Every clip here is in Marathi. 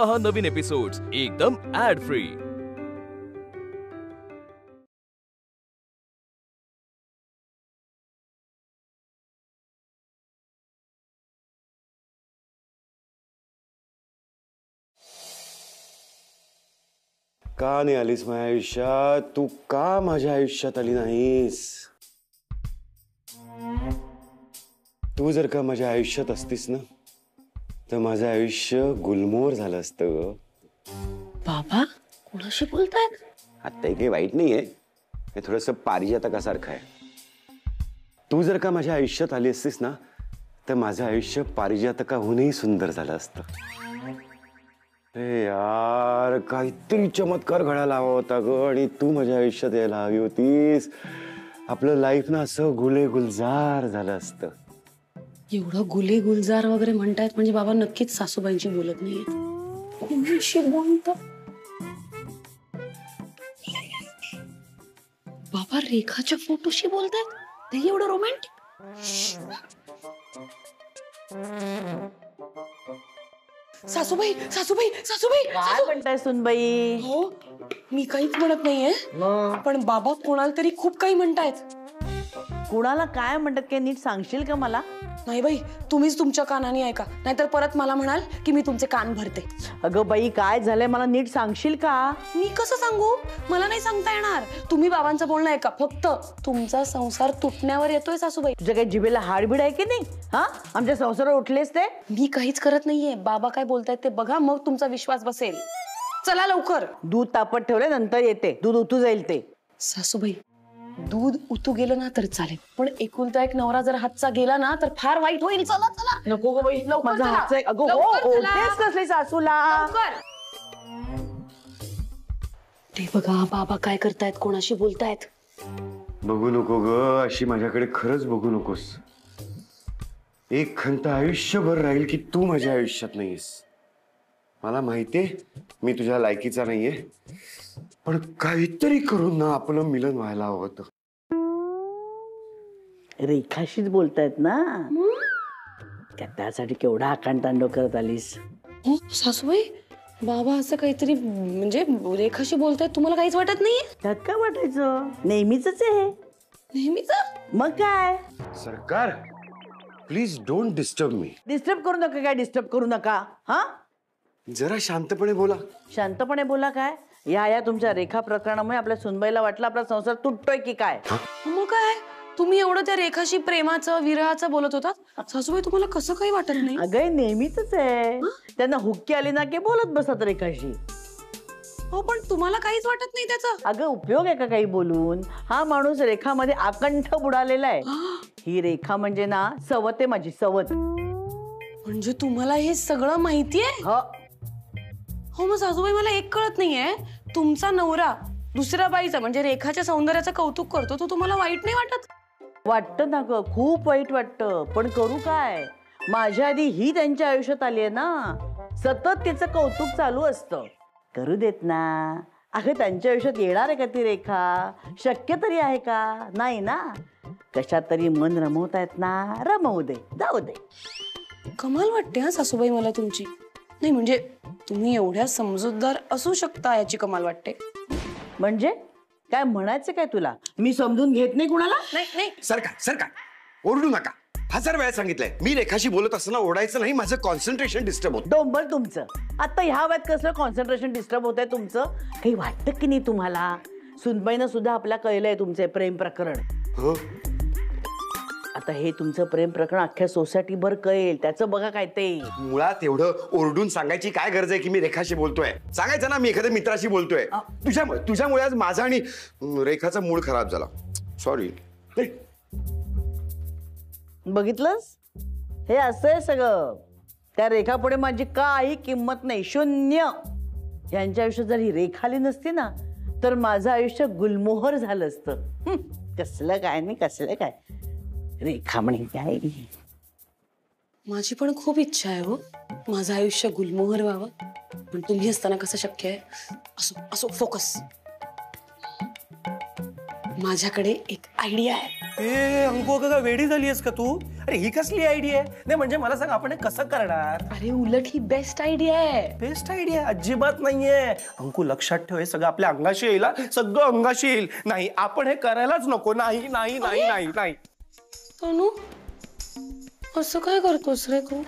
पहा नवीन एपिसोड्स एकदम ऍड फ्री। का नाही आलीस माझ्या आयुष्यात? तू का माझ्या आयुष्यात आली नाहीस? तू जर का माझ्या आयुष्यात असतीस ना तर माझं आयुष्य गुलमोहर झालं असतं। बाबा कोणाशी बोलतायत? आता काही वाईट नाहीये, हे थोडंसं पारिजातकासारखं आहे। तू जर का माझ्या आयुष्यात आली असतीस ना तर माझं आयुष्य पारिजातकाहूनही सुंदर झालं असतं। अरे यार, काहीतरी चमत्कार घडायला हवा होता ग, आणि तू माझ्या आयुष्यात यायला हवी होतीस। आपलं लाईफ ना असं गुले गुलजार झालं असतं। एवढं गुले गुलजार वगैरे म्हणतायत म्हणजे बाबा नक्कीच सासूबाईंची बोलत नाहीये। कोणाशी बोलतात? बाबा रेखाच्या फोटोशी बोलतायत? ते एवढं रोमॅन्टिक? सासूबाई सासूबाई सासूबाई काय म्हणताय सुनबाई? हो मी काहीच म्हणत नाहीये, पण बाबा कोणाला तरी खूप काही म्हणतायत। कुणाला काय म्हणतात काय नीट सांगशील का मला? नाही बाई, तुम्हीच तुमच्या कानाने ऐका, नाहीतर परत मला म्हणाल की मी तुमचे कान भरते। अगं बाई काय झालंय मला नीट सांगशील का? मी कसं सांगू? मला नाही सांगता येणार। तुम्ही बाबांचं बोलणं ऐका फक्त। तुमचा संसार तुटण्यावर येतोय सासूबाई। तुझ्या काही जिभेला हाडबीड आहे की नाही? हा, आमच्या संसारावर उठलेस ते? मी काहीच करत नाहीये, बाबा काय बोलतायत ते बघा, मग तुमचा विश्वास बसेल। चला लवकर। दूध तापत ठेवले नंतर येते, दूध उतू जाईल ते। सासूबाई दूध उतू गेलं ना तर चालेल, पण एकुलता एक नवरा जर हातचा गेला ना तर फार वाईट होईल। चला चला। नको गो बाई, माझा हातचा एक अगं हो ओळखेच कसली सासूला। ते बघा बाबा काय करतायत, कोणाशी बोलतायत। बघू नको ग, अशी माझ्याकडे खरंच बघू नकोस। एक खंत आयुष्यभर राहील की तू माझ्या आयुष्यात नाहीस। मला माहितीये मी तुझ्या लायकीचा नाहीये, पण काहीतरी करून ना आपलं मिलन व्हायला हवं होतं। रेखाशीच बोलतायत ना? त्यासाठी केवढा आकांतांडव करत आलीस? हो सासूबाई, बाबा असं काहीतरी म्हणजे रेखाशी बोलतायत, तुम्हाला काहीच वाटत नाहीये? त्यात काय वाटायचं, नेहमीच आहे नेहमीच। मग काय? सरकार please don't disturb me. Disturb करू नका, काय डिस्टर्ब करू नका। हा, जरा शांतपणे बोला। शांतपणे बोला काय? या तुमच्या रेखा प्रकरणामुळे आपल्या सुनबाईला वाटलं आपला संसार तुटतोय की काय? मग काय, तुम्ही एवढं त्या रेखाशी प्रेमाचं विरहाचं बोलत होतात, सासूबाई तुम्हाला कसं काही वाटत नाही? अगं नेहमीच आहे, त्यांना हुक्की आली ना की बोलत बसत रेखाशी। हो पण तुम्हाला काहीच वाटत नाही त्याचा? अगं उपयोग आहे का काही बोलून? हा माणूस रेखामध्ये आकंठ बुडालेला आहे। ही रेखा म्हणजे ना सवत आहे माझी, सवत। म्हणजे तुम्हाला हे सगळं माहितीये? हो मग सासूबाई मला एक कळत नाहीये, तुमचा नवरा दुसऱ्या बाईचा म्हणजे रेखाच्या सौंदर्याचं कौतुक करतो, तो तुम्हाला वाईट नाही वाटत? वाटतं ना ग, खूप वाईट वाटतं, पण करू काय? माझ्या आधी ही त्यांच्या आयुष्यात आली आहे ना, सतत तिचं कौतुक चालू असतं। करू देत ना। अगं त्यांच्या आयुष्यात येणार आहे का ती रेखा? शक्य तरी आहे का? नाही ना। कशात तरी मन रमवतायत ना, रमवू दे, जाऊ दे। कमाल वाटते हा सासूबाई मला तुमची। नाही म्हणजे तुम्ही एवढ्या समजूतदार असू शकता याची कमाल वाटते। म्हणजे काय म्हणायचं काय तुला? मी समजून घेत नाही कुणाला? नाही नाही सरकार सरकार ओरडू नका। 1000 वेळा सांगितलंय मी रेखाशी बोलत असताना ओरडायचं नाही, माझं कॉन्सन्ट्रेशन डिस्टर्ब होतं। डोंबर तुमचं आता ह्या वयात कसलं कॉन्सन्ट्रेशन डिस्टर्ब होत आहे तुमचं? काही वाटतं की नाही तुम्हाला? सुनबाईनं सुद्धा आपल्या कळलंय तुमचे प्रेम प्रकरण। हो आता हे तुमचं प्रेम प्रकरण अख्ख्या सोसायटीभर कळेल, त्याचं बघा काय ते। मुळात एवढं ओरडून सांगायची काय गरज आहे की मी रेखाशी बोलतोय? सांगायचं ना मी एखाद्या मित्राशी बोलतोय। तुझ्यामुळे आज माझा आणि रेखाचा मूड खराब झाला, सॉरी। बघितलंस, हे असं आहे सगळं। त्या रेखा पुढे माझी काही किंमत नाही, शून्य। यांच्या आयुष्यात जर ही रेखा आली नसती ना तर माझं आयुष्य गुलमोहर झालं असतं। कसलं काय नाही कसलं काय, रेखा म्हणे काय। माझी पण खूप इच्छा आहे हो, माझं आयुष्य गुलमोहर व्हावं, पण तुम्ही असताना कसं शक्य आहे? असो असो, फोकस। माझ्याकडे एक आयडिया आहे. ए अंकू का वेडी झालीयस का तू? अरे ही कसली आयडिया आहे? नाही म्हणजे मला सांग आपण हे कसं करणार? अरे उलट ही बेस्ट आयडिया आहे. बेस्ट आयडिया अजिबात नाहीये अंकू. लक्षात ठेव हे सगळं आपल्या अंगाशी येईल. सगळं अंगाशी येईल. नाही आपण हे करायलाच नको. नाही नाही नाही नाही नाही. तनू असं काय करतोस रे तू?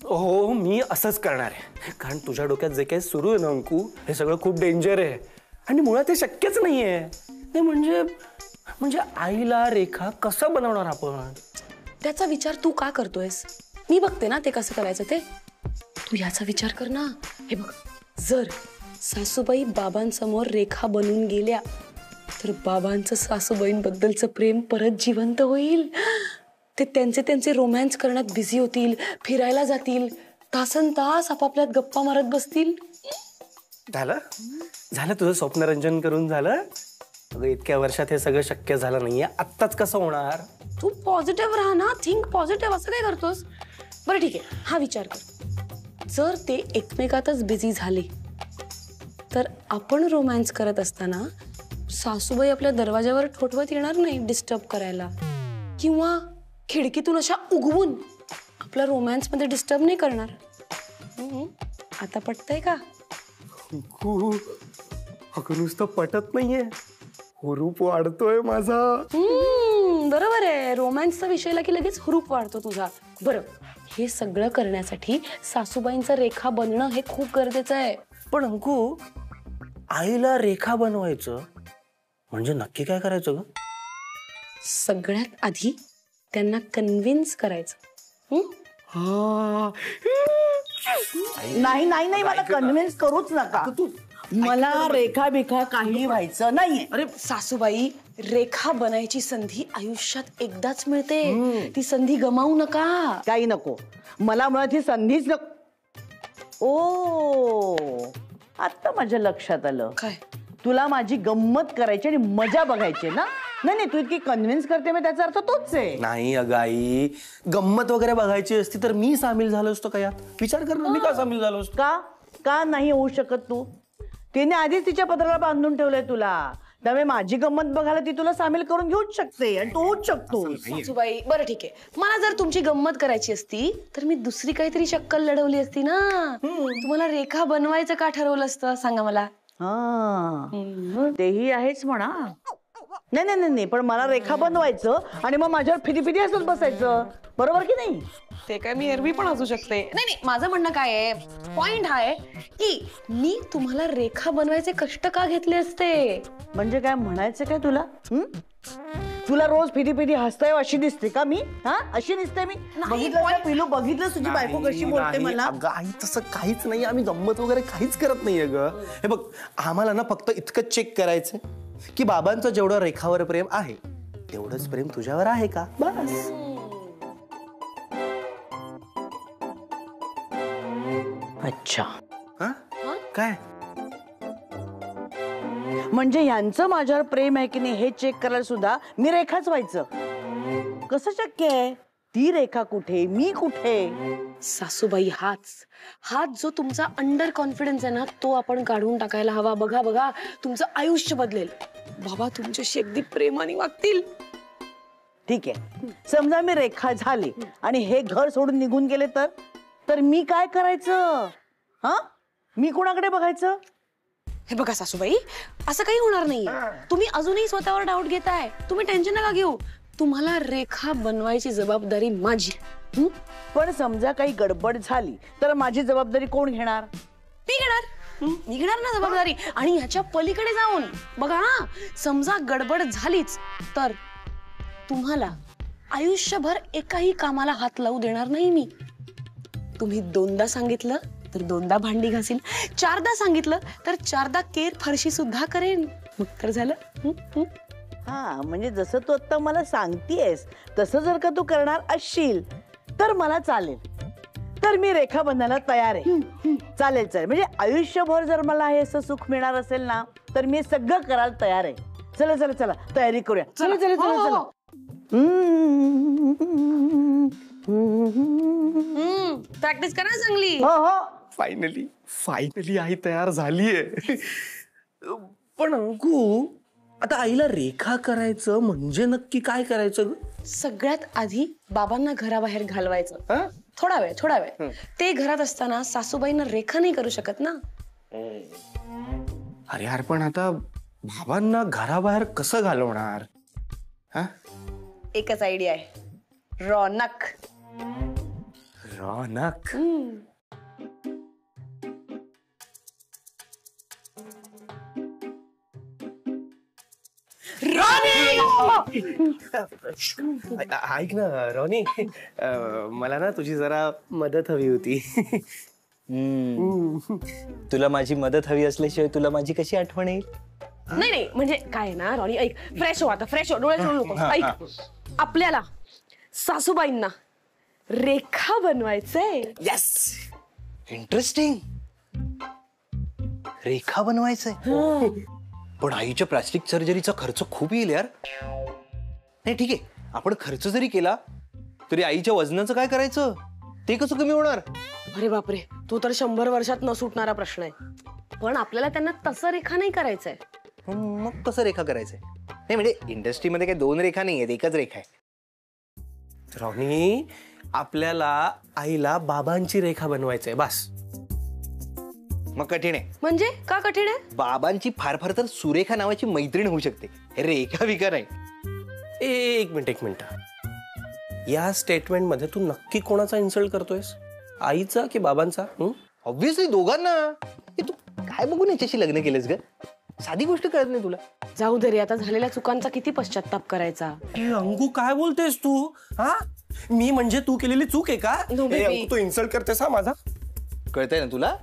हो मी असंच करणार आहे कारण तुझ्या डोक्यात जे काही सुरू आहे ना अंकू हे सगळं खूप डेंजर आहे आणि मुळात ते शक्यच नाहीये. नाही म्हणजे आईला रेखा कसं बनवणार आपण? त्याचा विचार तू का करतोयस? मी बघते ना ते कसं करायचं ते. तू याचा विचार कर ना. हे बघ, जर सासूबाई बाबांसमोर रेखा बनून गेल्या तर बाबांचं सासूबाईंबद्दलचं प्रेम परत जिवंत होईल. ते त्यांचे रोमॅन्स करण्यात बिझी होतील, फिरायला जातील, तासन तास आपापल्यात गप्पा मारत बसतील. झालं तुझं स्वप्नरंजन करून झालं. इतक्या वर्षात हे सगळं शक्य झालं नाहीये. आत्ताच कसं होणार? तू पॉझिटिव्ह राहा ना. Think positive. असं काय करतोस? बरं ठीक आहे, हा विचार कर. जर ते एकमेकातच बिझी झाले तर आपण रोमॅन्स करत असताना सासूबाई आपल्या दरवाजावर ठोठवत येणार नाही डिस्टर्ब करायला, किंवा खिडकीतून अशा उगवून आपल्या रोमॅन्स मध्ये डिस्टर्ब नाही करणार. आता पटतंय का? अगं नुसतं पटत नाहीये, हुरूप वाढतोय माझा. बरोबर आहे. रोमॅन्सचा विषयला की लगेच हुरूप वाढतो तुझा. बरं, हे सगळं करण्यासाठी सासूबाईंचं रेखा बनणं हे खूप गरजेचं आहे. पण अंकू आईला रेखा बनवायचं म्हणजे नक्की काय करायचं ग? सगळ्यात आधी त्यांना कन्व्हिन्स करायचं. नाही नाही नाही, मला कन्व्हिन्स करूच नका. मला रेखा बिखा काही व्हायचं नाहीये. अरे सासूबाई, रेखा बनायची संधी आयुष्यात एकदाच मिळते. ती संधी गमावू नका. काही नको मला, मुळात ही संधीच नको. ओ आता माझ्या लक्षात आलं. काय? तुला माझी गंमत करायची आणि मजा बघायची ना? नाही नाही, तू इतकी कन्व्हिन्स करते मी, त्याचा अर्थ तोच आहे. नाही अगं आई, गंमत वगैरे बघायची असती तर मी सामील झालो असतो का यात? विचार कर ना, मी का सामील झालो असतो? का नाही होऊ शकत? तू तिने आधीच तिच्या पत्राला बांधून ठेवलंय तुला. त्यामुळे माझी गंमत बघायला ती तुला सामील करून घेऊच शकते आणि तू होऊच शकतो. सासूबाई बरं ठीक आहे, मला जर तुमची गंमत करायची असती तर मी दुसरी काहीतरी शक्कल लढवली असती ना. तुम्हाला रेखा बनवायचं का ठरवलं असतं सांगा मला? तेही आहेच म्हणा. नाही नाही नाही, पण मला रेखा बनवायचं आणि मग माझ्यावर फिदी फिदी हसत बसायचं, बरोबर की नाही? ते काय मी एरवी पण असू शकते. नाही नाही, माझं म्हणणं काय आहे, पॉइंट हा आहे की मी तुम्हाला रेखा बनवायचे कष्ट का घेतले असते. म्हणजे काय म्हणायचं काय तुला? तुला रोज फिदी फिदी हसताय अशी दिसते का मी? हा, अशी दिसते मी? पिलू बघितलं तुझी बायको कशी बोलते मला? अगं आई तसं काहीच नाही. आम्ही गंमत वगैरे काहीच करत नाहीये ग. हे बघ, आम्हाला ना फक्त इतकं चेक करायचं की बाबांचं जेवढं रेखावर प्रेम आहे तेवढंच प्रेम तुझ्यावर आहे का, बस. अच्छा, काय म्हणजे यांचं माझ्यावर प्रेम आहे की नाही हे चेक करायला सुद्धा मी रेखाच व्हायचं? कसं शक्य आहे? ती रेखा कुठे, मी कुठे? सासूबाई, हाच जो तुमचा अंडर कॉन्फिडन्स आहे ना, तो आपण काढून टाकायला हवा. बघा बघा, तुमचं आयुष्य बदलेल. बाबा तुमच्याशी अगदी प्रेमाने वागतील. ठीक आहे, समजा मी रेखा झाली आणि हे घर सोडून निघून गेले तर मी काय करायचं? हा, मी कोणाकडे बघायचं? हे बघा सासूबाई, असं काही होणार नाही. तुम्ही अजूनही स्वतःवर डाऊट घेताय. तुम्ही टेन्शन नका घेऊ. तुम्हाला रेखा बनवायची जबाबदारी माझी. पण समजा काही गडबड झाली तर माझी जबाबदारी कोण घेणार? मी घेणार ना जबाबदारी. आणि ह्याच्या पलीकडे जाऊन बघा, समजा गडबड झालीच तर तुम्हाला आयुष्यभर एकाही कामाला हात लावू देणार नाही मी. तुम्ही 2दा सांगितलं तर 2दा भांडी घासील, 4दा सांगितलं तर 4दा केर फरशी सुद्धा करेन. मग तर झालं. हा, म्हणजे जसं तू आता मला सांगतेस तसं जर का तू करणार असशील तर मला चालेल. तर मी रेखा बनायला तयार आहे. चालेल चालेल, म्हणजे आयुष्यभर जर मला हे असं सुख मिळणार असेल ना तर मी सगळं करायला तयार आहे. चला चला चला, तयारी करूया. चला चला चला चला. प्रॅक्टिस करा चांगली. हो हो, फायनली आई तयार झालीये. पण अंकू, आता आईला रेखा करायचं म्हणजे नक्की काय करायचं ग? सगळ्यात आधी बाबांना घराबाहेर घालवायचं. हा? थोडा वेळ ते घरात असताना सासूबाईंना रेखा नाही करू शकत ना. अरे यार पण आता बाबांना घराबाहेर कसं घालवणार? हा? एकच आयडिया आहे, रौनक. रौनक. ऐक ना रॉनी, मला ना तुझी जरा मदत हवी होती. तुला माझी मदत हवी असल्याशिवाय तुला माझी कशी आठवण येईल? नाही म्हणजे काय ना रॉनी, ऐक, फ्रेश हो आता, फ्रेश हो, डोळे सोडू नको. ऐक, आपल्याला सासूबाईंना रेखा बनवायचंय. Yes, interesting. रेखा बनवायचंय. पण आईच्या प्लास्टिक सर्जरीचा खर्च खूप येईल यार. नाही ठीक आहे, आपण खर्च जरी केला तरी आईच्या वजनाचं काय करायचं? ते कसं कमी होणार? अरे बापरे, तो तर 100 वर्षात न सुटणारा प्रश्न आहे. पण आपल्याला त्यांना तसं रेखा नाही करायचंय. मग कसं रेखा करायचंय? नाही म्हणजे इंडस्ट्रीमध्ये काही 2 रेखा नाही आहेत, एकच रेखा आहे. रॉनी, आपल्याला आईला बाबांची रेखा बनवायचंय बस. मग कठीण आहे. म्हणजे का कठीण आहे? बाबांची फार फार तर सुरेखा नावाची मैत्रीण होऊ शकते, रेखा विका नाही. एक मिनिट. या स्टेटमेंट मध्ये तू नक्की कोणाचा इन्सल्ट करतोयस? आईचा की बाबांचा? ऑब्व्हियसली दोघांना. तू काय बघून याच्याशी लग्न केलंस ग? साधी गोष्ट कळत नाही तुला? जाऊ दे रे, आता झालेल्या चुकांचा किती पश्चाताप करायचा. अंकू काय बोलतेस तू? हा, मी म्हणजे तू केलेली चूक आहे का? No, baby. अंकू तू इन्सल्ट करतेस हा माझा? कळतंय ना तुला?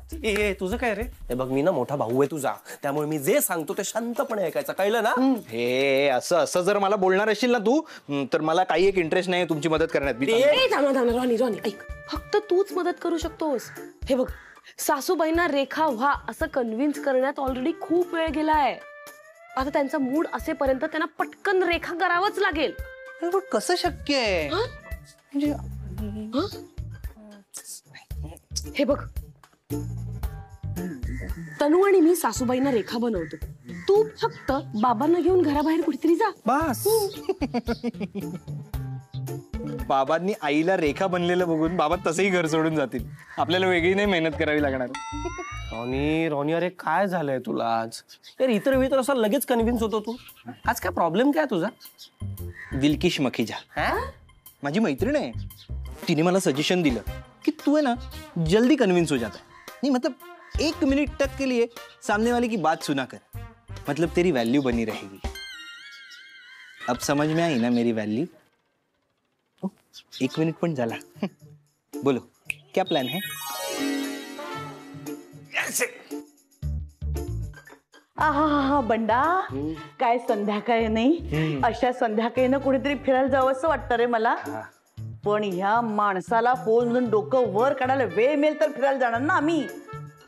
तुझं काय रे? हे बघ, मी ना मोठा भाऊ आहे तुझा, त्यामुळे मी जे सांगतो ते शांतपणे ऐकायचं, कळलं ना? हे असं जर मला बोलणार असशील ना तू, तर मला काही एक इंटरेस्ट नाही तुमची मदत करण्यात. थांबा रॉनी, ऐक, फक्त तूच मदत करू शकतोस. हे बघ, सासूबाईंना रेखा व्हा असं कन्व्हिन्स करण्यात ऑलरेडी खूप वेळ गेलाय. आता त्यांचा मूड असेपर्यंत त्यांना पटकन रेखा करावंच लागेल. पण कसं शक्य आहे? हे बघ, तनू आणि मी सासूबाईंना रेखा बनवतो, तू फक्त बाबांना घेऊन घराबाहेर कुठेतरी जा बस. बाबांनी आईला रेखा बनलेलं बघून बाबा तसंही घर सोडून जातील. आपल्याला वेगळी नाही मेहनत करावी लागणार. रॉनी, अरे काय झालंय तुला आज? यार इतर वेळी तर असा लगेच कन्व्हिन्स होतो तू. आज काय प्रॉब्लेम काय तुझा? दिलकिश मखीजा माझी मैत्रीण आहे. तिने मला सजेशन दिलं कि तू है ना जल्दी कन्विंस हो जाता है. नहीं मतलब 1 मिनट तक के लिए सामने वाले की बात सुना कर, मतलब तेरी वैल्यू बनी रहेगी. अब समझ में आई ना मेरी वैल्यू? 1 मिनट पण झाला. बोलो क्या प्लान है? आहा बंडा, काय संध्याकाळी नाही, अशा संध्याकाळी ना कुठेतरी फिरायला जावं असं वाटतं रे मला. पण ह्या माणसाला फोन डोकं वर काढायला वेळ मिळेल तर फिरायला जाणार ना आम्ही.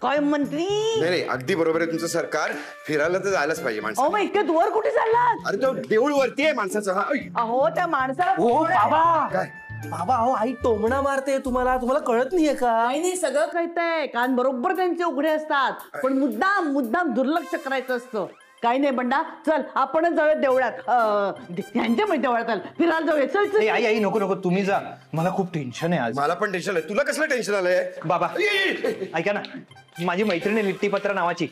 काय मंत्री? नाही, अगदी बरोबर आहे तुमचं सरकार. फिरायला तर जायलाच पाहिजे माणसं. अहो, इतके दूर कुठे चाललात? अरे तो देऊळ वरती आहे माणसाचं. अहो, त्या माणसाला बाबा, काय? बाबा, अहो आई टोमणा मारते तुम्हाला कळत नाहीये का? नाही, सगळं कळतंय. कान बरोबर त्यांचे उघडे असतात, पण मुद्दाम दुर्लक्ष करायचं असतं. काही नाही बंडा, चल आपणच जाऊया देवळात. त्यांच्यामध्ये देवळात चल, फिरायला जाऊया. चल. आई नको तुम्ही जा, मला खूप टेन्शन आहे आज. मला पण टेन्शन आहे. तुला कसलं टेन्शन आलंय? बाबा ऐका ना, माझी मैत्रीण आहे लिट्टी पत्रा नावाची.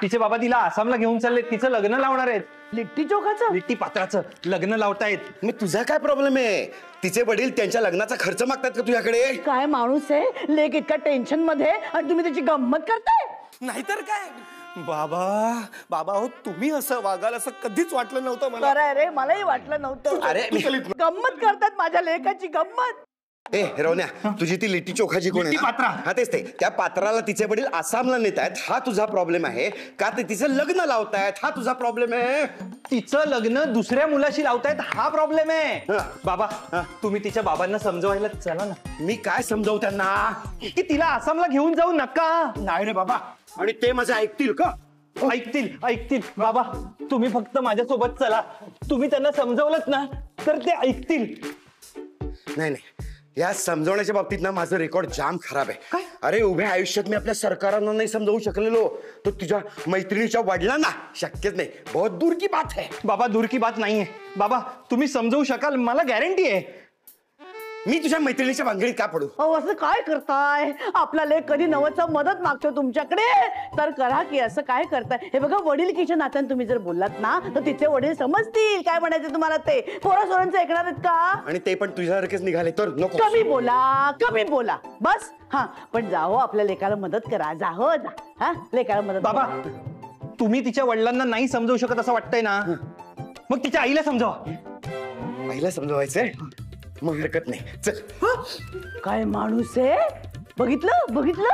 तिचे बाबा तिला आसामला घेऊन चालले, तिचं लग्न लावणार आहेत. लिट्टी चोखाचं? लिट्टी पात्राचं लग्न लावतायत. मग तुझा काय प्रॉब्लेम आहे? तिचे वडील त्यांच्या लग्नाचा खर्च मागतात का तुझ्याकडे? काय माणूस आहे, लेक इतका टेन्शन मध्ये आणि तुम्ही त्याची गंमत करताय? नाहीतर काय? बाबा हो, तुम्ही असं वागाल असं कधीच वाटलं नव्हतं मला. बरं रे, मलाही वाटलं नव्हतं. अरे गंमत करतात माझ्या लेकाची गंमत. ए रवण्या, तुझी ती लिट्टी चोखाची कोण आहे? लिट्टी पात्रा. हा तेच ते. त्या पात्राला तिचे वडील आसामला नेत आहेत, हा तुझा प्रॉब्लेम आहे का? ते तिचं लग्न लावतायत, हा तुझा प्रॉब्लेम आहे? तिचं लग्न दुसऱ्या मुलाशी लावतायत, हा प्रॉब्लेम आहे. बाबा तुम्ही तिच्या बाबांना समजवायला चला ना. मी काय समजावू त्यांना की तिला आसामला घेऊन जाऊ नका? नाही रे बाबा, आणि ते माझं ऐकतील का? ऐकतील बाबा. तुम्ही फक्त माझ्यासोबत चला. तुम्ही त्यांना समजवलंत ना तर ते ऐकतील. नाही, या समजवण्याच्या बाबतीत ना माझं रेकॉर्ड जाम खराब आहे. काय? अरे उभ्या आयुष्यात मी आपल्या सरकारांना नाही समजावू शकलेलो तर तुझ्या मैत्रिणीच्या वडिलांना शक्यच नाही. बहुत दूर की बात है. बाबा दूर की बात नाहीये बाबा, तुम्ही समजावू शकाल मला गॅरंटी आहे. मी तुझ्या मैत्रिणीच्या भानगडीत का पडू? अहो असं काय करताय? आपला लेक कधी नवचं मदत मागतो तुमच्याकडे तर करा की असं काय करताय? हे बघा वडीलकीच्या नात्याने तुम्ही जर बोललात ना तर तिचे वडील समजतील काय म्हणायचं तुम्हाला ते. पोरासोरांचं ऐकणार आहेत का? आणि ते पण तुझ्यासारखेच निघाले तर नको. कमी बोला बस. हा पण जाओ आपल्या लेकाला मदत करा. जाओ जा. हा लेकाला मदत बाबा तुम्ही तिच्या वडिलांना नाही समजावू शकत असं वाटतंय ना, मग तिच्या आईला समजावा. आईला समजवायचंय मग हरकत नाही. चल. काय माणूस आहे. बघितलं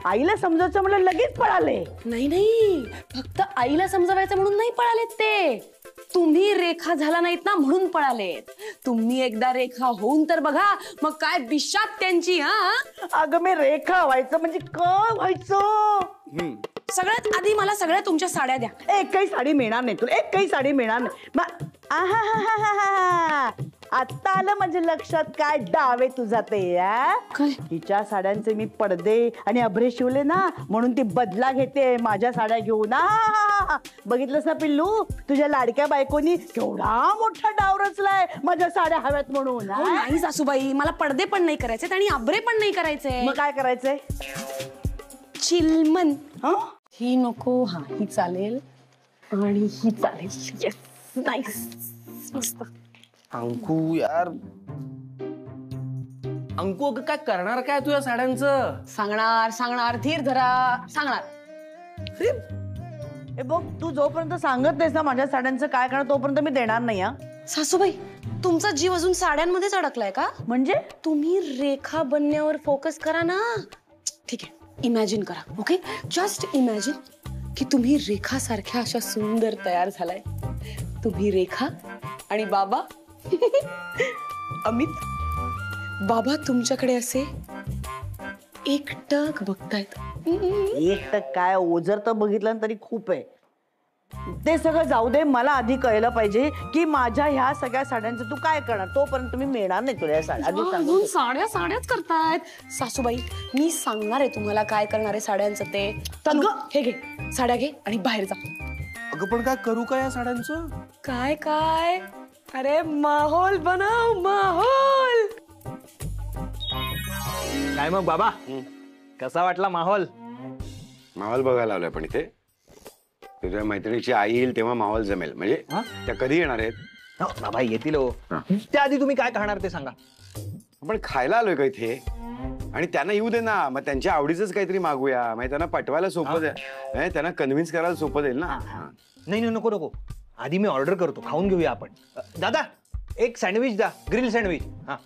आईला समजायचं म्हणलं लगेच पळाले. नाही फक्त आईला समजावायचं म्हणून नाही पळालेत ते. तुम्ही रेखा झाला नाहीत ना म्हणून पळालेत. तुम्ही एकदा रेखा होऊन तर बघा मग काय बिशात त्यांची. हा अगं मी रेखा व्हायचं म्हणजे काय व्हायचं? सगळ्यात आधी मला सगळ्या तुमच्या साड्या द्या. एक काही साडी मिळणार नाही तुला. एक काही साडी मिळणार नाही. आता आलं म्हणजे लक्षात काय डावे तुझा ते. हिच्या साड्यांचे मी पडदे आणि अभ्रे शिवले ना म्हणून ती बदला घेते माझ्या साड्या घेऊन. बघितलंस ना पिल्लू तुझ्या लाडक्या बायकोनी केवढा मोठा डाव रचलाय माझ्या साड्या हव्यात म्हणून. नाही सासूबाई मला पडदे पण नाही करायचे आणि आभरे पण नाही करायचे. मग काय करायचंय? चिलमन. ही नको. हा ही चालेल आणि ही चालेल. येस नाईस मस्त. अंकू यार, अंकू अगं काय करणार काय तुझ्या साड्यांचं? सांगणार धीर धरा सांगणार. हे बघ तू जोपर्यंत सांगत नाहीस ना माझ्या साड्यांचं काय करणार तोपर्यंत मी देणार नाही. हा सासूबाई तुमचा जीव अजून साड्यांमध्येच अडकलाय का? म्हणजे तुम्ही रेखा बनण्यावर फोकस करा ना. ठीक आहे इमॅजिन करा. ओके जस्ट इमॅजिन की तुम्ही रेखा सारख्या अशा सुंदर तयार झालाय. तुम्ही रेखा आणि बाबा अमित. बाबा तुमच्याकडे असे एकटक बघतायत. एक तर काय ओझर तर बघितलं तरी खूप आहे. ते सगळं जाऊ दे. मला आधी कळलं पाहिजे की माझ्या ह्या सगळ्या साड्यांचं तू काय करणार. तोपर्यंत तुम्ही मिळणार नाही तुला या साड्या. आधी सांगू. साड्याच करतायत. सासूबाई मी सांगणार आहे तुम्हाला काय करणार आहे साड्यांचं ते. तनु हे घे साड्या घे आणि बाहेर जा. अगं पण काय करू का या साड्यांचं? काय अरे माहोल बनव माहोल. काय मग बाबा कसा वाटला माहोल? माहोल बघायला लावलाय पण इथे तुझ्या मैत्रिणीची आई येईल तेव्हा माहोल जमेल. म्हणजे त्या कधी येणार आहेत? बाबा येतील हो. त्याआधी तुम्ही काय खाणार ते सांगा. आपण खायला आलोय का इथे आणि त्यांना येऊ दे ना. मग त्यांच्या आवडीच काहीतरी मागूया. मग त्यांना पटवायला सोपं जाईल. त्यांना कन्व्हिन्स करायला सोपं जाईल ना. नाही नको आधी मी ऑर्डर करतो खाऊन घेऊया आपण. दादा एक सँडविच द्या ग्रिल सँडविच. हा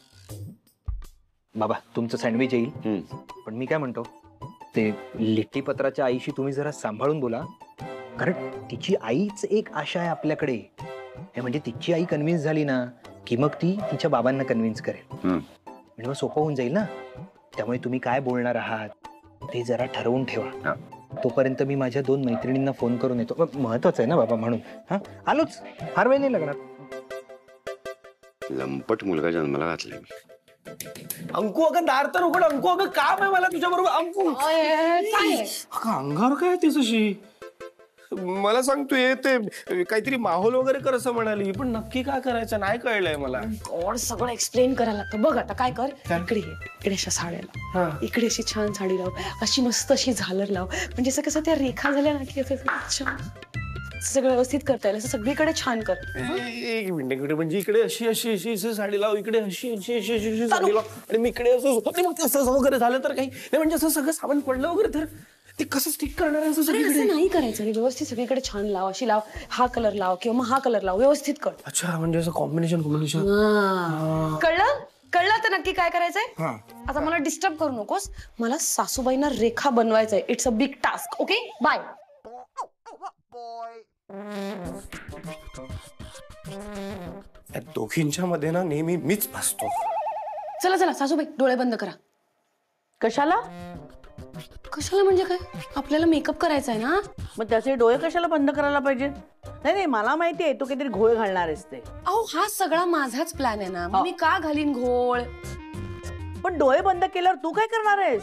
बाबा तुमचं सँडविच येईल. पण मी काय म्हणतो ते लिट्टी पत्राच्या आईशी तुम्ही जरा सांभाळून बोला. कारण तिची आईच एक आशा आहे आपल्याकडे. हे म्हणजे तिची आई कन्व्हिन्स झाली ना की मग ती तिच्या बाबांना कन्व्हिन्स करेल. म्हणजे मग सोपं होऊन जाईल ना. त्यामुळे तुम्ही काय बोलणार आहात ते जरा ठरवून ठेवा. तोपर्यंत मी माझ्या 2 मैत्रिणींना फोन करून येतो. महत्वाचं आहे ना बाबा म्हणून. हा आलोच फार वेळ नाही लागणार. लंपट मुलगा जन्माला घातलाय मी. अंकू अगं दार तर उघड. अंकू अगं काम आहे मला तुझ्या बरोबर. अंकू काय अंगावर काय ती तशी. मला सांग तू ते काहीतरी माहोल वगैरे कर असं म्हणाली पण नक्की काय करायचं नाही कळलंय मला. गॉड सगळं एक्सप्लेन करायला लागतं. बघ आता काय कर इकडे अशा साड्या लाव. इकडे अशी छान साडी लाव. अशी मस्त अशी झालर लाव. म्हणजे असं कसं त्या रेखा झाल्या ना की असं छान सगळं व्यवस्थित करता येईल. असं सगळीकडे छान कर. एक मिनिट म्हणजे इकडे अशी अशी अशी अशी साडी लाव. इकडे अशी अशी अशी अशी अशी साडी लाव आणि मी इकडे असं मग असं वगैरे झालं तर काही नाही. म्हणजे असं सगळं सामान पडलं वगैरे तर ते कसं स्टिक करणार आहे. असं नाही करायचं. व्यवस्थित सगळीकडे छान लाव. अशी लाव. हा कलर लाव किंवा मग हा कलर लाव. व्यवस्थित कर. अच्छा म्हणजे असं कॉम्बिनेशन कळलं तर नक्की काय करायचंय. आता मला डिस्टर्ब करू नकोस. मला सासूबाईंना रेखा बनवायचंय. It's a big task. Okay bye. या दोघींच्या मध्ये ना नेहमी मीच फसतो. चला सासूबाई डोळे बंद करा. कशाला म्हणजे काय आपल्याला मेकअप करायचा आहे ना. मग त्याचे डोळे कशाला बंद करायला पाहिजे. नाही मला माहिती आहे तू काहीतरी घोळ घालणार आहेस ते. अहो हा सगळा माझाच प्लॅन आहे ना. मी का घालीन घोळ. पण डोळे बंद केल्यावर तू काय करणार आहेस?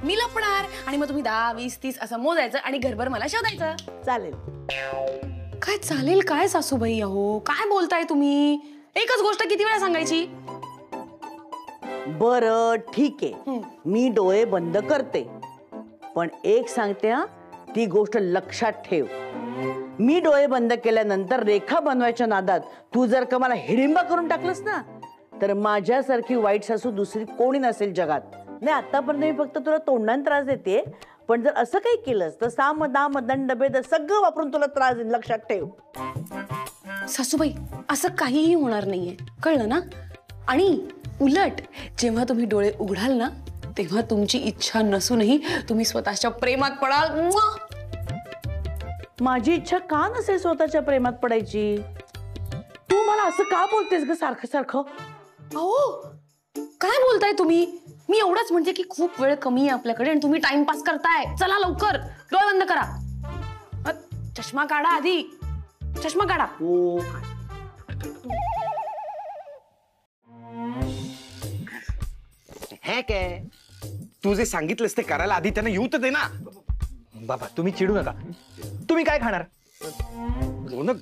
मी लपणार आणि मग तुम्ही 10, 20, 30 असं मोजायचं आणि घरभर मला शोधायचं. चालेल. काय चालेल काय सासूबाई? अहो काय बोलताय तुम्ही? एकच गोष्ट किती वेळा सांगायची? बरं ठीक आहे, मी डोळे बंद करते, पण एक सांगते हा, ती गोष्ट लक्षात ठेव. मी डोळे बंद केल्यानंतर रेखा बनवायच्या नादात तू जर का मला हिडिंबा करून टाकलंस ना, तर माझ्यासारखी वाईट सासू दुसरी कोणी नसेल जगात. नाही, आतापर्यंत मी फक्त तुला तोंडाने त्रास देते, पण जर असं काही केलंस तर साम दाम दंड भेद सगळं वापरून तुला त्रास देईन, लक्षात ठेव. सासूबाई असं काहीही होणार नाहीये, कळलं ना? आणि उलट जेव्हा तुम्ही डोळे उघडाल ना, तेव्हा तुमची इच्छा नसूनही तुम्ही स्वतःच्या प्रेमात पडाल. माझी इच्छा का नसेल स्वतःच्या प्रेमात पडायची? तू मला असं का बोलतेस ग सारखं सारखं? अहो काय बोलताय तुम्ही? मी एवढंच म्हणते की खूप वेळ कमी आहे आपल्याकडे आणि तुम्ही टाइमपास करताय. चला लवकर डोळे बंद करा. चष्मा काढा आधी, चष्मा काढा. ओ हे काय तू जे सांगितलंस ते करायला आधी त्यांना येऊ तर दे ना. बाबा तुम्ही चिडू नका. तुम्ही काय खाणार?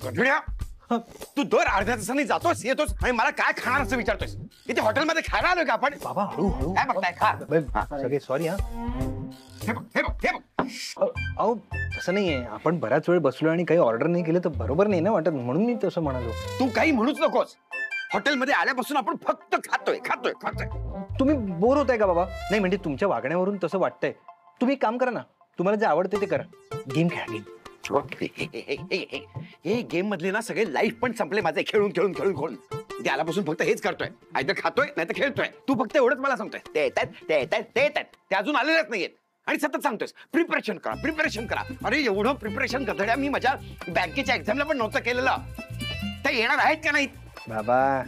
गधड्या, तू दर अर्ध्या तासाने जातोस येतोस आणि मला काय खाणार असं विचारतोस. इथे हॉटेलमध्ये खायला आलोय का आपण? बाबा हळू काय बघताय? खा. सगळे सॉरी हा. हे बघ हे बघ हे बघ. अहो तसं नाहीये, आपण बराच वेळ बसलो आणि काही ऑर्डर नाही केलं तर बरोबर नाही ना वाटत, म्हणून मी तसं म्हणालो. तू काही म्हणूच नकोस. हॉटेलमध्ये आल्यापासून आपण फक्त खातोय खातोय खातोय. तुम्ही बोर होताय का बाबा? नाही म्हणजे तुमच्या वागण्यावरून तसं वाटतंय. तुम्ही एक काम करा ना, तुम्हाला जे आवडते ते करा. गेम खेळा, गेम. हे गेम मधले ना सगळे लाईफ पण संपले माझे, खेळून खेळून खेळून खेळून. ते आल्यापासून फक्त हेच करतोय, आयदर खातोय नाही तर खेळतोय. तू फक्त एवढंच मला सांगतोय, ते येतात ते येतात ते येतात, ते अजून आलेलेच नाहीयेत. आणि सतत सांगतोयस प्रिपरेशन करा प्रिपरेशन करा. अरे एवढं प्रिपरेशन गधड्या मी माझ्या बँकेच्या एक्झामला पण नव्हतं केलेलं. ते येणार आहेत का नाहीत? बाबा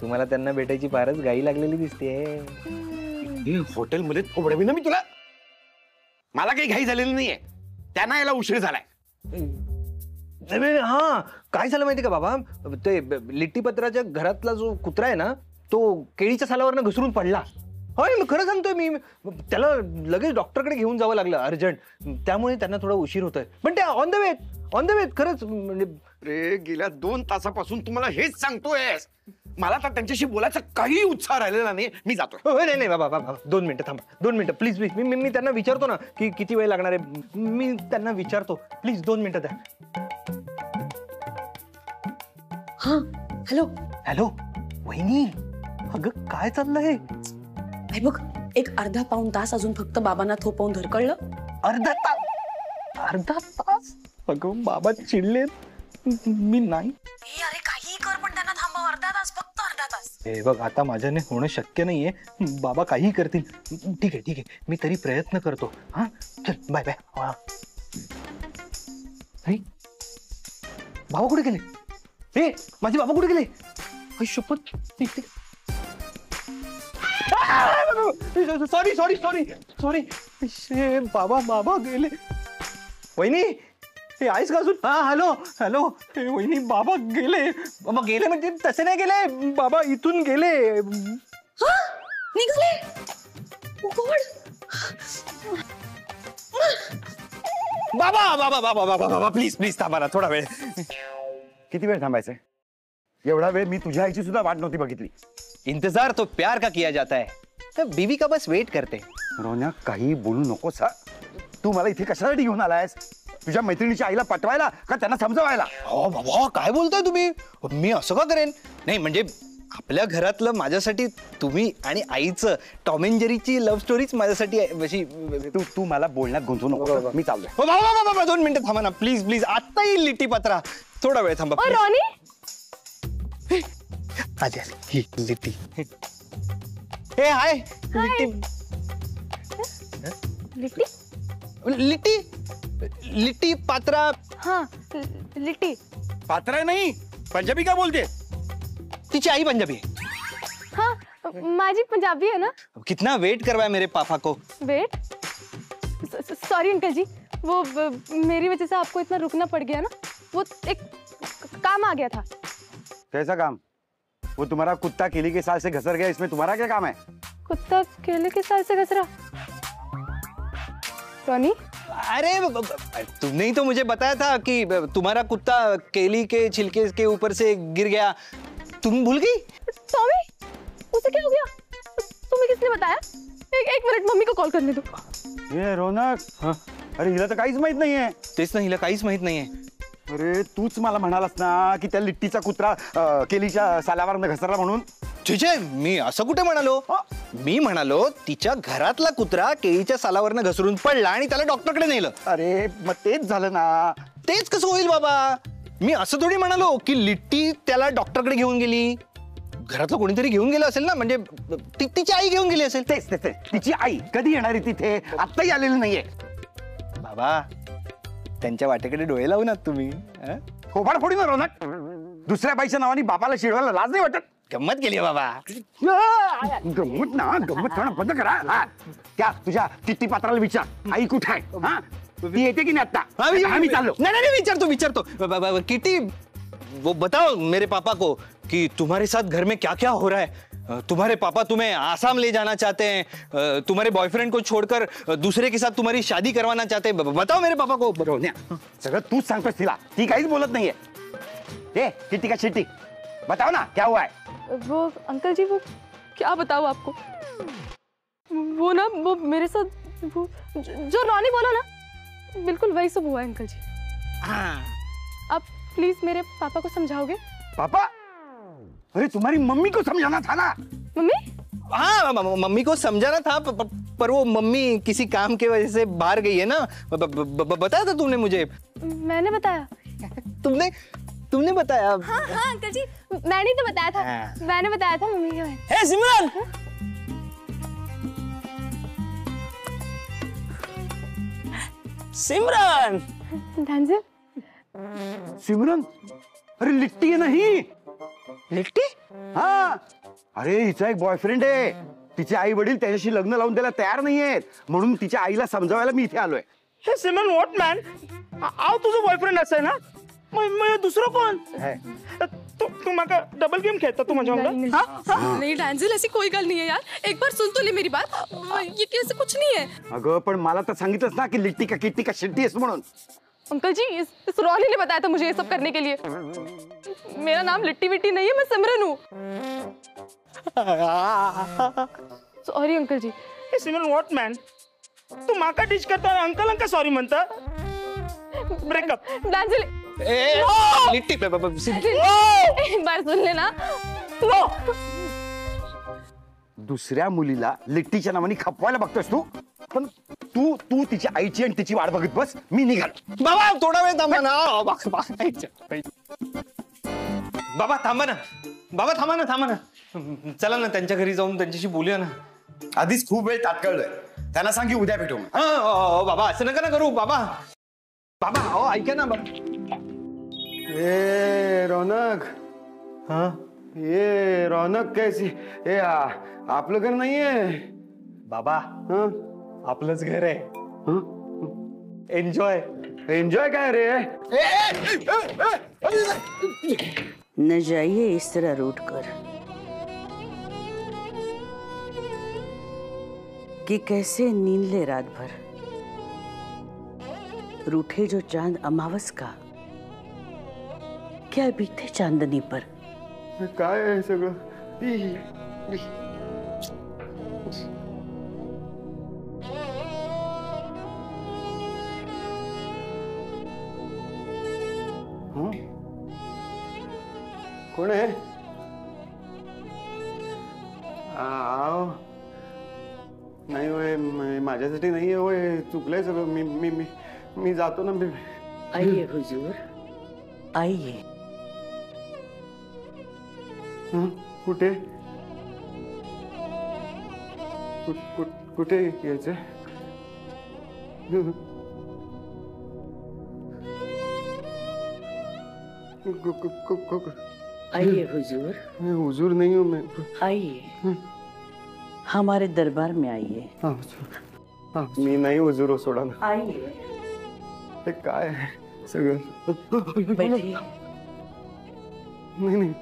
तुम्हाला त्यांना भेटायची फारच घाई लागलेली दिसते. हॉटेलमध्ये थोडं ना मी तुला, मला काही घाई झालेली नाहीये, त्यांना यायला उशीर झालाय. हा काय झालं माहिती का बाबा, ते लिट्टीपत्राच्या घरातला जो कुत्रा आहे ना, तो केळीच्या सालावरनं घसरून पडला. होय मी खरं सांगतोय, मी त्याला लगेच डॉक्टरकडे घेऊन जावं लागलं अर्जंट, त्यामुळे त्यांना थोडा उशीर होतोय. पण ते ऑन द वे खरंच. म्हणजे रे गेल्या 2 तासापासून तुम्हाला हेच सांगतोयस. मला तर त्यांच्याशी बोलायचा काही उत्साह राहिलेला नाही. मी जातोय. नाही बाबा 2 मिनिटं थांबा, 2 मिनिटं प्लीज प्लीज. मी त्यांना विचारतो ना की किती वेळ लागणार आहे. मी त्यांना विचारतो, प्लीज 2 मिनिटं द्या. हा हॅलो हॅलो वहिनी, अगं काय चाललंय? बघ, एक अर्धा पाऊण तास अजून फक्त बाबांना थोपवून धर, कळलं? अर्धा तास? अगं बाबा चिडलेत, मी नाही. अरे काही कर पण त्यांना थांबव. अर्धा तास, फक्त अर्धा तास. हे बघ आता माझ्याने होणं शक्य नाहीये. बाबा काही करतील. ठीक आहे मी तरी प्रयत्न करतो. हा चल बाय बाय. अरे बाबा कुठे गेले? हे माझे बाबा कुठे गेले? शपथ. सॉरी बाबा गेले. वहिनी हे आईस का अजून? हा हॅलो हे वहिनी, बाबा गेले म्हणजे तसे नाही गेले, बाबा इथून गेले. निघाले. बाबा प्लीज थांबा ना थोडा वेळ. किती वेळ थांबायचंय? एवढा वेळ मी तुझ्या आईची सुद्धा वाट नव्हती बघितली. इंतजार तो प्यार का किया जाता है, तो बीवी का बस वेट करते. रोन्या काही बोलू नकोस हा. तू मला इथे कशासाठी घेऊन आलायस? तुझ्या मैत्रिणीच्या आईला पटवायला का त्यांना समजवायला? हो बाबा काय बोलताय तुम्ही? मी असं का करेन? नाही म्हणजे आपल्या घरातलं माझ्यासाठी तुम्ही आणि आईचं टॉम अँड जेरीची लव्ह स्टोरीच माझ्यासाठी अशी. तू मला बोलण्यात गुंतवू नको. मी चाललोय. हो बाबा 2 मिनिटं थांबा ना प्लीज. आता येईल लिट्टी पत्रा, थोडा वेळ थांबा. रॉनी आधी ही लिट्टी. हे हाय लिट्टी पात्रा. हाँ लिट्टी पात्रा नहीं, पंजाबी का बोलते? तिची आई पंजाबी है. हाँ माजी पंजाबी है ना. कितना वेट करवाया मेरे पापा को. वेट? सॉरी अंकल जी, वो मेरी वजह से आपको इतना रुकना पड़ गया ना. वो एक काम आ गया था. कैसा काम? वो तुम्हारा कुत्ता किली के साल से घसर गया, इसमें तुम्हारा क्या काम है? कुत्ता केले के साल से घस रहा। रॉनी, अरे तुमने ही तो मुझे बताया था कि तुम्हारा कुत्ता केली के छिलके के ऊपर से गिर गया। तुम भूल गई? टॉमी, उसे क्या हो गया? तुम्हें किसने बताया? एक मिनट, मम्मी को कॉल करने दो। ये रौनक, अरे हिला तर काहीच माहित नाहीये. तेच ना, हिला काहीच माहित नाहीये. अरे तूच मला म्हणालास ना की त्या लिट्टीचा कुत्रा केलीच्या सालावर घसरला म्हणून. तुझे मी असं कुठे म्हणालो? मी म्हणालो तिच्या घरातला कुत्रा केळीच्या सालावरनं घसरून पडला आणि त्याला डॉक्टरकडे नेलं. अरे मग तेच झालं ना. तेच कसं होईल बाबा? मी असं थोडी म्हणालो की लिट्टी त्याला डॉक्टरकडे घेऊन गेली. घरातलं कोणीतरी घेऊन गेलं असेल ना, म्हणजे तिची आई घेऊन गेली असेल. तेच तेच तिची आई कधी येणार आहे तिथे? आत्ताही आलेली नाहीये. बाबा, त्यांच्या वाटेकडे डोळे लावू ना तुम्ही. खोबाड फोडी ना रौनक. दुसऱ्या बाईच्या नावाने बापाला शिरवायला लाज नाही वाटत? गंमत केली बाबा. गंमत ना, गंमत करणं बंद करा. त्या तुझ्या किती पात्राला विचार आई कुठे आहे. हा, ती येते की नाही आता? आम्ही चाललो. नहीं, विचारतो. किटी, वो बताओ मेरे पापा को कि तुम्हारे साथ घर में क्या क्या हो रहा है. तुम्हारे पापा तुम्हें आसाम ले जाना चाहते हैं. तुम्हारे बॉयफ्रेंड को छोड़कर दूसरे के साथ तुम्हारी शादी करवाना चाहते हैं. बताओ मेरे पापा को. सगळं तूच सांगतोस तिला, ती काहीच बोलत नाहीये. ए किटी का शिट्टी, बताओ ना क्या हुआ है. वो अंकल जी, वो क्या बताऊँ आपको? वो ना, वो मेरे साथ वो जो रॉनी बोला ना, बिल्कुल वही सब हुआ है अंकल जी. आप प्लीज मेरे पापा को समझाओगे? पापा? अरे तुम्हारी मम्मी को समझाना था ना. मम्मी? हाँ, मम्मी को समझाना था, पर वो मम्मी किसी काम के वजह से बाहर गई है ना. बताया था तुमने मुझे. मैंने बताया? तुमने बताया. हाँ अंकल जी, मैंने तो बताया था. मैंने बताया था मम्मी को. हे सिमरन, सिमरन. डांजल, सिमरन, अरे लिट्टी आहे ना ही. लिट्टी? हा, अरे हिचा एक बॉयफ्रेंड आहे. तिचे आई वडील त्याच्याशी लग्न लावून द्यायला तयार नाहीयेत, म्हणून तिच्या आईला समजावायला मी इथे आलोय. हे सिमरन, व्हॉट मॅन? आव तुझं बॉयफ्रेंड असं आहे ना, मग दुसरं कोण? तू माका डबल गेम खेळता तू माझ्या अंगात? नहीं डांजल, ऐसी कोई गल नहीं है यार. एक बार सुन तो ले मेरी बात. ये कैसे कुछ नहीं है. अगं पण मला तर सांगितलंस ना की लिट्टी का किट्टी का शिट्टी आहेस म्हणून. अंकल जी, इस रॉनी ने बताया था मुझे ये सब करने के लिए. मेरा नाम लिट्टी विट्टी नहीं है, मैं सिमरन हूँ. सॉरी अंकल जी. हे सिमरन, व्हॉट मॅन? तू माका डिश करता अंकल सॉरी म्हणता. ब्रेकअप. डांजल, लिट्टी एक बार सुन लेना. दुसऱ्या मुलीला लिट्टीच्या नावाने खपवायला बघतोस तू. पण तू तू तिच्या आईची आणि तिची वाट बघत बस. मी निघाल. बाबा थोडा वेळ थांबा ना. बाबा थांबा ना. बाबा थांबा ना. चला ना त्यांच्या घरी जाऊन त्यांच्याशी बोलूया ना. आधीच खूप वेळ तात्काळलोय. त्यांना सांग की उद्या भेटू. बाबा असं नका ना करू. बाबा ऐका ना. ए रौनक. हाँ, ये रौनक कैसी? ए आपलं घर नाहीये बाबा. आपलंच घर आहे. एन्जॉय. एन्जॉय काय रे? न जाइए इस तरह रूठ कर कि कैसे नींद ले रात भर. रूठे जो चांद अमावस का, क्या बीते चांदनी पर. काय आहे सगळं? कोण आहे? नाही होय, माझ्यासाठी नाहीये होय. चुकलंय सगळं. मी मी मी मी जातो ना. आइए हुजूर, आइए. कुठे कुठे यायचंय? आइए हुजूर. हुजूर नहीं हूँ मैं. आइए, हमारे दरबार में आइए. हाँ, मी नाही हुजूर हो. सोडा ना. आइए. हे काय आहे सगळं? बैठिए. नाही.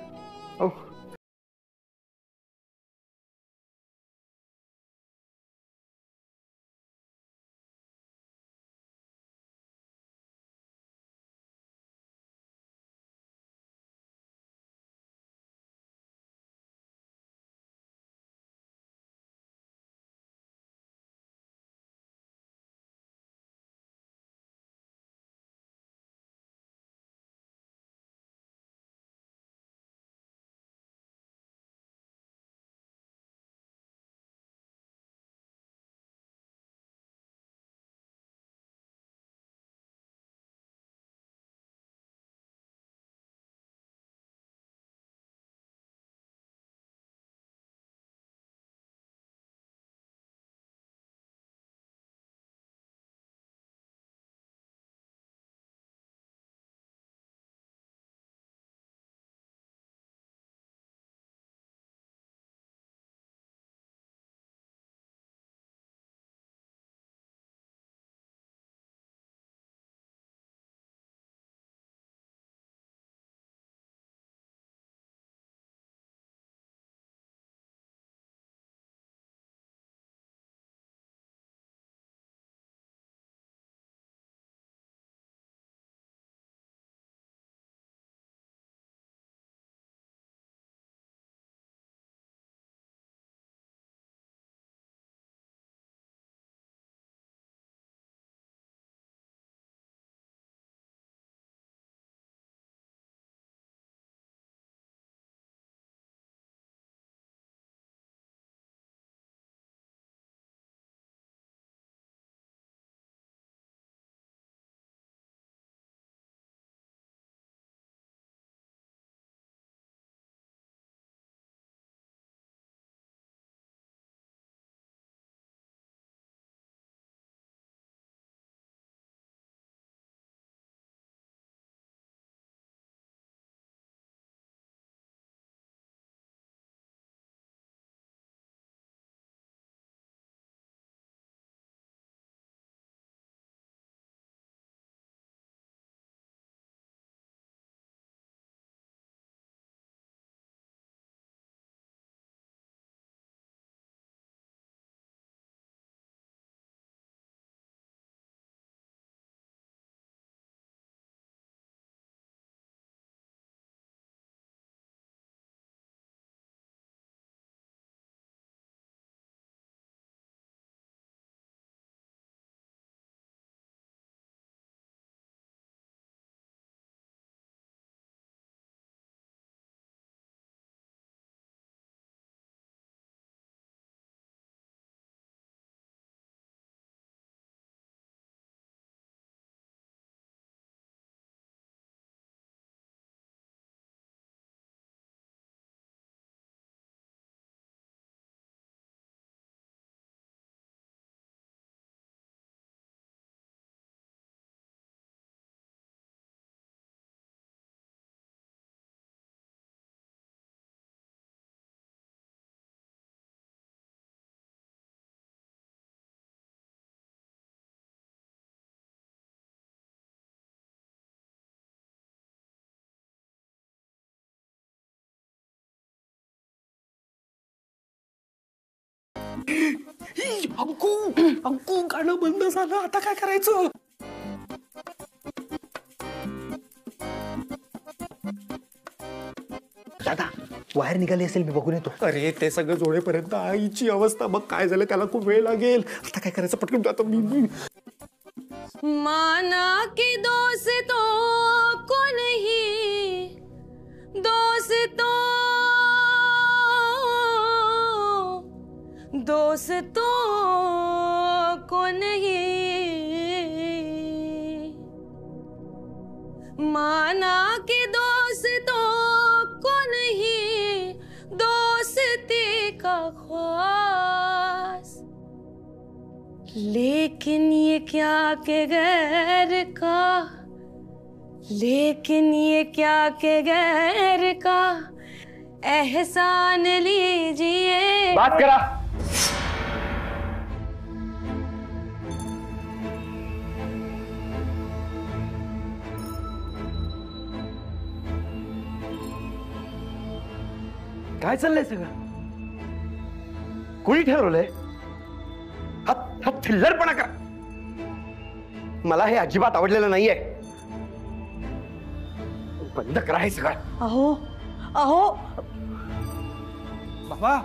अंकू अंकू गाणं बंद झालं, आता काय करायचं? दादा वायर निघाली असेल, मी बघून येतो. अरे ते सगळं जोडेपर्यंत आईची अवस्था बघ काय झालं, त्याला खूप वेळ लागेल. आता काय करायचं, पटकन जातो मी. माना कि दोस्तों को नहीं, दोस्तों को नहीं, माना कि दोस्तों को नहीं, दोस्ती का ख्वास, लेकिन ये क्या के गैर का, लेकिन ये क्या के गैर का एहसान लीजिए. बात करा. काय चाललंय सगळं? कोणी ठरवलंय? हा थिल्लरपणा का? मला हे अजिबात आवडलेलं नाहीये. बंद करा हे सगळं. अहो अहो बाबा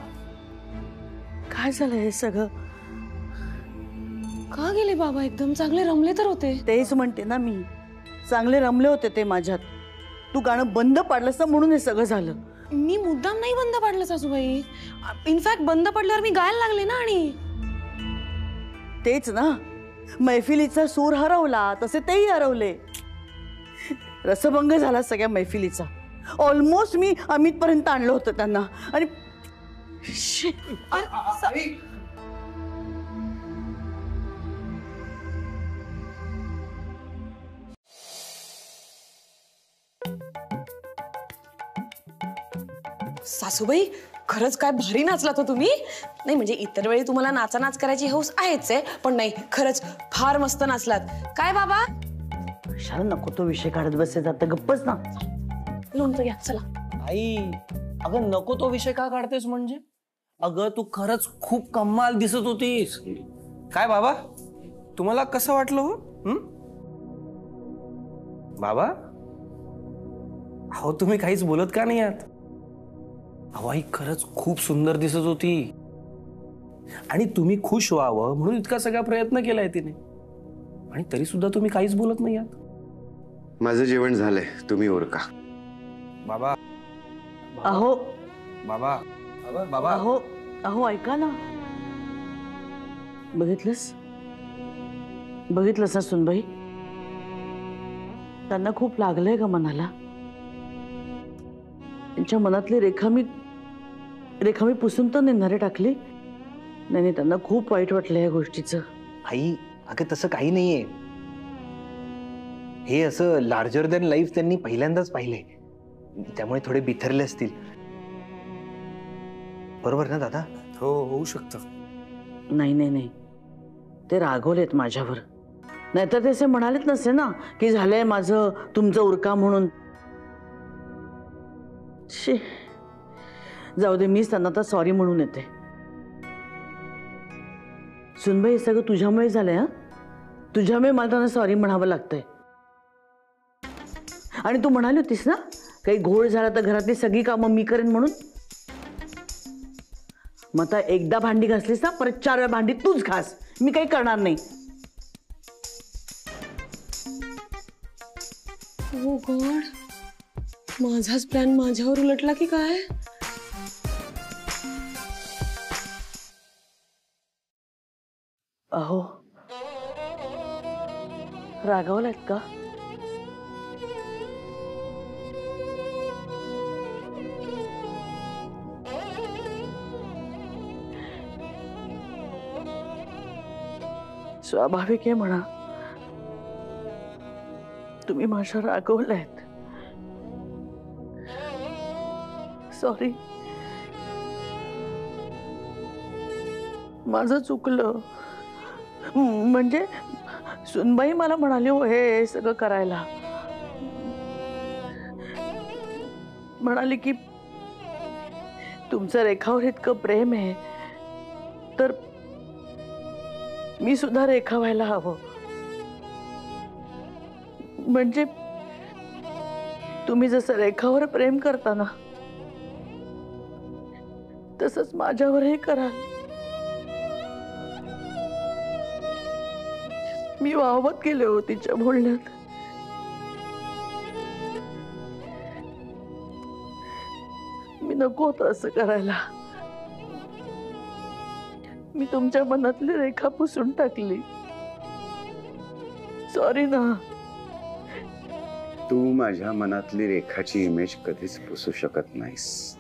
काय झालं हे सगळं? का गेले बाबा? एकदम चांगले रमले तर होते. तेच म्हणते ना मी, चांगले रमले होते ते माझ्यात. तू गाणं बंद पाडलंस ना म्हणून हे सगळं झालं. मी मुद्दाम नाही बंद पाडलं सासूबाई. इनफॅक्ट बंद पडल्यावर मी गायला लागले ना. आणि तेच ना, मैफिलीचा सूर हरवला तसे तेही हरवले. रसभंग झाला सगळ्या मैफिलीचा. ऑलमोस्ट मी अमित पर्यंत आणलं होतं त्यांना. आणि सासूबाई खरंच काय भारी नाचलात हो तुम्ही. नाही म्हणजे इतर वेळी तुम्हाला नाच करायची हौस आहेच आहे, पण नाही खरंच फार मस्त नाचलात. काय बाबा? कशाला नको तो विषय काढत बसे, जातं गप्पच ना. लोणचं घ्या चला. आई अगं नको तो विषय का काढतेस? म्हणजे अगं तू खरंच खूप कमाल दिसत होतीस. काय बाबा, तुम्हाला कसं वाटलं हो? बाबा अहो तुम्ही काहीच बोलत का नाही आहात? अहो आई खरंच खूप सुंदर दिसत होती. आणि तुम्ही खुश व्हावं म्हणून इतका सगळा प्रयत्न केलाय तिने, आणि तरी सुद्धा तुम्ही काहीच बोलत नाही आहात. माझं जेवण झालंय, तुम्ही ओरका. बाबा अहो बाबा बाबा अहो अहो ऐका ना. बघितलंस ना सुनबाई, त्यांना खूप लागलंय का मनाला? त्यांच्या मनातली रेखा मी पुसून तर नेणारे टाकली. नाही, त्यांना खूप वाईट वाटलं या गोष्टीचं. आई अगं तसं काही नाहीये. हे असं लार्जर दॅन लाईफ त्यांनी पहिल्यांदाच पाहिलंय, त्यामुळे थोडे बिथरले असतील. बरोबर ना दादा? हो होऊ शकतं. नाही ते रागवलेत माझ्यावर. नाहीतर ते असे म्हणालेच नसते ना की झालंय माझं तुमचं उरका म्हणून. जाऊ दे, मीच त्यांना तर सॉरी म्हणून येते. सुनबाई हे सगळं तुझ्यामुळे झालंय. तुझ्यामुळे मला त्यांना सॉरी म्हणावं लागतंय. आणि तू म्हणाली होतीस ना काही घोळ झाला तर घरातली सगळी कामं मी करेन म्हणून. मग आता एकदा भांडी घासलीस ना, परत 4 वेळा भांडी तूच घास. मी काही करणार नाही. ओ गॉड, माझाच प्लॅन माझ्यावर उलटला की काय? अहो रागवलात का? स्वाभाविक आहे म्हणा. तुम्ही माझ्या रागवलात. सॉरी, माझं चुकलं. म्हणजे सुनबाई मला म्हणाली हो हे सगळं करायला. म्हणाली की तुमचं रेखावर इतकं प्रेम आहे तर मी सुद्धा रेखा व्हायला हवं. म्हणजे तुम्ही जसं रेखावर प्रेम करता ना तसंच माझ्यावरही कराल. मी वावत गेले हो तिच्या बोलण्यात. मी नको होतं असं करायला. मी तुमच्या मनातली रेखा पुसून टाकली. सॉरी ना. तू माझ्या मनातली रेखाची इमेज कधीच पुसू शकत नाहीस.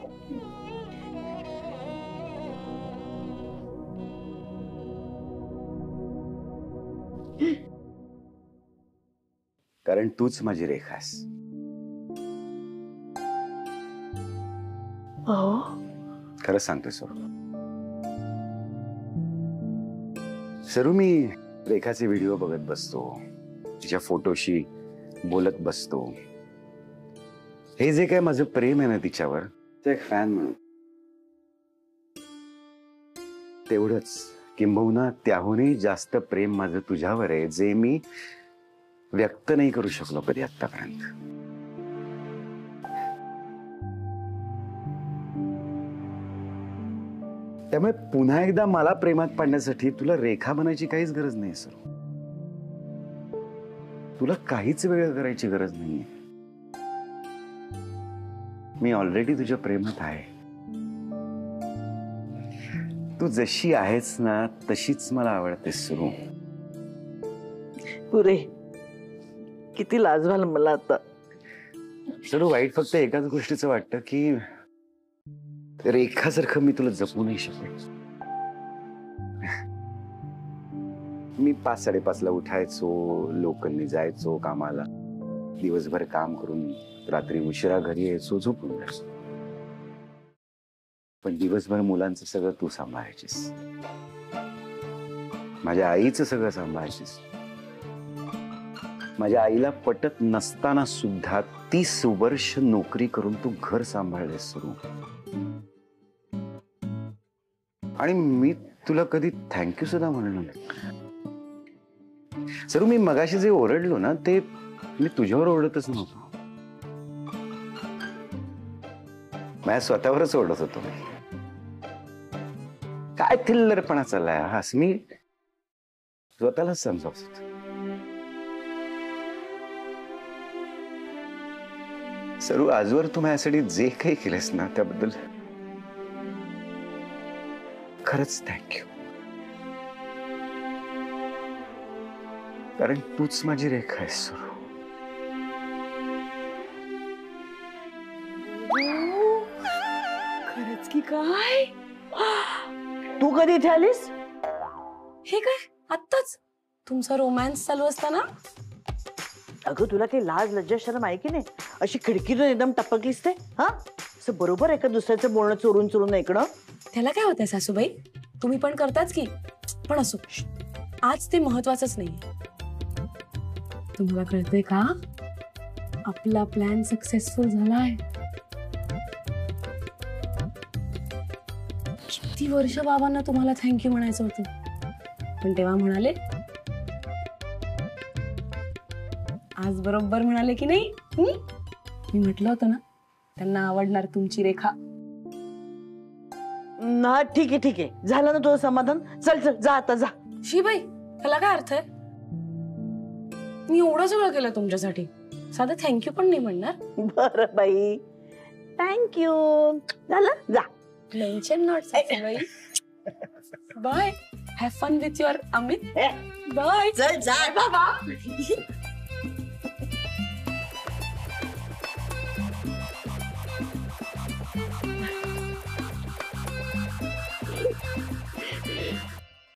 कारण तूच माझी रेखा आहेस. हो, खरं सांगतोय सरू मी रेखाचे व्हिडिओ बघत बसतो, तिच्या फोटोशी बोलत बसतो. हे जे काय माझं प्रेम आहे ना तिच्यावर, ते एक फॅन म्हणून तेवढंच, किंबहुना त्याहूनही जास्त प्रेम माझं तुझ्यावर आहे, जे मी व्यक्त नाही करू शकलो कधी आतापर्यंत. त्यामुळे पुन्हा एकदा मला प्रेमात पाडण्यासाठी तुला रेखा बनायची काहीच गरज नाही सर. तुला काहीच वेगळं करायची गरज नाहीये. मी ऑलरेडी तुझ्या प्रेमात आहे. तू जशी आहेस ना तशीच मला आवडतेस सुरू. पुरे किती लाज व्हाल मला आता. सरू वाईट फक्त एकाच गोष्टीचं वाटतं की रेखासारखं मी तुला जपू नाही शकत. मी 5-5:30 उठायचो, लोकलनी जायचो कामाला, दिवसभर काम करून रात्री उशिरा घरी यायचो, झोपून जायचो. पण दिवसभर मुलांचं सगळं तू सांभाळायचीस, माझ्या आईचं सगळं सांभाळायचीस. माझ्या आईला पटत नसताना सुद्धा 30 वर्ष नोकरी करून तू घर सांभाळलेस सुरू. आणि मी तुला कधी थँक्यू सुद्धा म्हणलं नाही. सरू मी मगाशी जे ओरडलो ना ते मी तुझ्यावर ओरडतच नव्हतो, माझ्या स्वतःवरच ओरडत होतो. काय थिल्लरपणा चाललाय हा, मी स्वतःलाच समजावत होतो. सरू आजवर तू माझ्यासाठी जे काही केलंस ना त्याबद्दल खरंच थँक्यू. कारण तूच माझी रेखा आहेस सुरू. खरंच की काय? तू कधी इथे आलीस? हे काय आत्ताच तुमचा रोमॅन्स चालू असताना? अगं तुला काही लाज लज्जा शरम आहे की नाही? अशी खिडकीतून एकदम टपकलीस ते. हा, असं बरोबर एका दुसऱ्याचं बोलणं चोरून चोरून ऐकणं. त्याला काय होतंय सासूबाई, तुम्ही पण करताच की. पण असो, आज ते महत्वाचंच नाही. तुम्हाला कळतंय का, आपला प्लॅन सक्सेसफुल झालाय. किती वर्ष बाबांना तुम्हाला थँक्यू म्हणायचं होतं, पण तेव्हा म्हणाले. आज बरोबर म्हणाले की नाही? मी म्हटलं होतं ना त्यांना आवडणार तुमची रेखा. ना ठीक आहे ठीक आहे, झालं ना तुझं समाधान. चल चल जा आता जा. शिबाई त्याला काय अर्थ आहे? मी एवढं सगळं केलं तुमच्यासाठी, साधं थँक्यू पण नाही म्हणणार? बरं बाई, थँक्यू. झालं, जा. मेन्शन नॉट सासूबाई. Bye. Have fun with your Amit. Bye. चल जा बाबा.